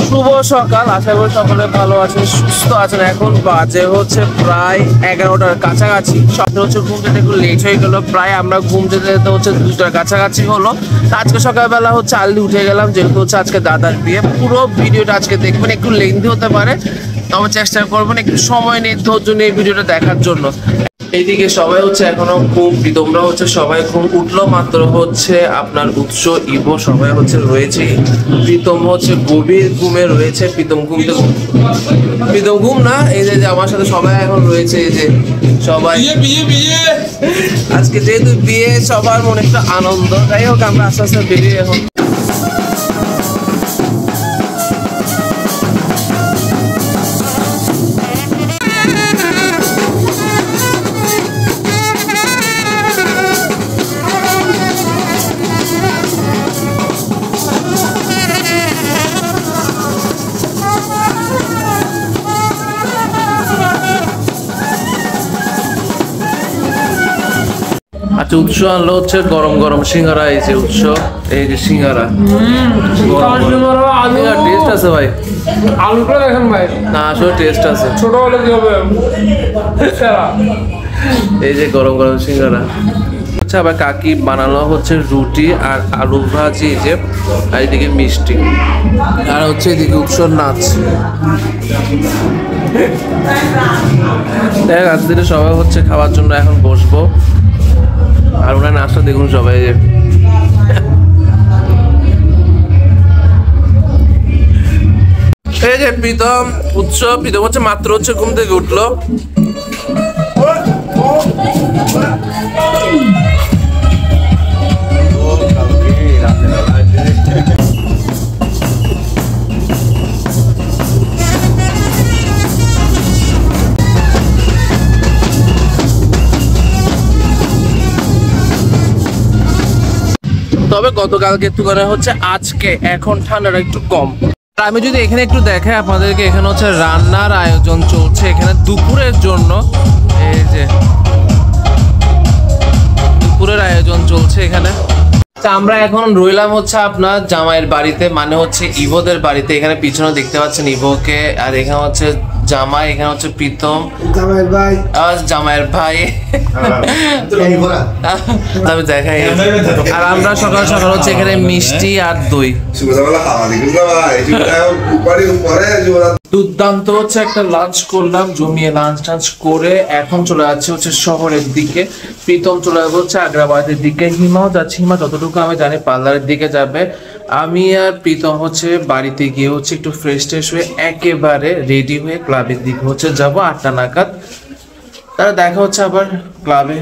শুভ সকাল, আশা করি সকলে ভালো আছেন, সুস্থ আছেন। এখন বাজে হচ্ছে প্রায় 11টার কাছাকাছি। সকালে হচ্ছে ঘুম যেতে একটু লেট হয়ে গেল, প্রায় আমরা ঘুম যেতে যেতে হচ্ছে 2টার কাছাকাছি হলো। আজকে সকালবেলা হচ্ছে আর্লি উঠে গেলাম, যেহেতু হচ্ছে আজকে দাদার বিয়ে। পুরো ভিডিওটা আজকে দেখবেন, একটু লেন্থি হতে পারে, তবে চেষ্টা করবেন একটু সময় নিয়ে ধৈর্য নিয়ে ভিডিওটা দেখার জন্য। এইদিকে সবাই হচ্ছে এখনো ঘুম, তোমরা হচ্ছে সবাই ঘুম উঠলো মাত্র হচ্ছে আপনার উৎস ইভো সবাই হচ্ছে রয়েছে। প্রীতম হচ্ছে গভীর ঘুমে রয়েছে। প্রীতম ঘুম না, এই যে আমার সাথে সবাই এখন রয়েছে। এই যে সবাই আজকে যেহেতু বিয়ে, সবার মনে একটা আনন্দ। যাই হোক, আমরা আস্তে আস্তে বেরিয়ে এখন উৎস আনলো হচ্ছে গরম গরম সিঙ্গারা। এই যে উৎস, এই যে সিঙ্গারা টেস্ট আছে ভাই। আলুটা দেখেন ভাই, না আসলে টেস্ট আছে। ছোট হলে কি হবে? এই যে গরম গরম সিঙ্গারা। আচ্ছা, আবার কাকি বানানো হচ্ছে রুটি আর আলু ভাজি, যে আর এদিকে মিষ্টি, আর হচ্ছে এদিকে উৎসর নাচ। দেখ আজকে সবাই হচ্ছে খাওয়ার জন্য এখন বসবো। আর ওনার নাচটা দেখুন সবাই। এই যে প্রীতম হচ্ছে মাত্র হচ্ছে ঘুম থেকে উঠলো। তবে গতকালকে তুলনা হচ্ছে আজকে এখন ঠান্ডাটা একটু কম। আমি যদি এখানে একটু দেখাই আপনাদেরকে, এখানে হচ্ছে রান্নার আয়োজন চলছে এখানে দুপুরের জন্য। এই যে দুপুরের আয়োজন চলছে এখানে। আমরা এখন রইলাম হচ্ছে আপনার জামাইয়ের বাড়িতে, মানে হচ্ছে ইভোদের বাড়িতে। এখানে পিছনে দেখতে পাচ্ছেন ইভোকে, আর এখানে হচ্ছে জামাই, এখানে হচ্ছে প্রীতম জামাইয়ের ভাই। আমি দেখাই। আর আমরা সকাল সকাল হচ্ছে এখানে মিষ্টি আর দই। দুর্দান্ত হচ্ছে একটা লাঞ্চ করলাম, জমিয়ে লাঞ্চ টাঞ্চ করে এখন চলে যাচ্ছে হচ্ছে শহরের দিকে। প্রীতম চলে যাবে হচ্ছে আগ্রাবাদের দিকে, হিমাও যাচ্ছে। হিমা যতটুকু আমি জানি পার্লারের দিকে যাবে। আমি আর প্রীতম হচ্ছে বাড়িতে গিয়ে হচ্ছে একটু ফ্রেশ ট্রেশ হয়ে একেবারে রেডি হয়ে ক্লাবের দিকে হচ্ছে যাবো 8টা নাগাদ। তারা দেখা হচ্ছে আবার ক্লাবে।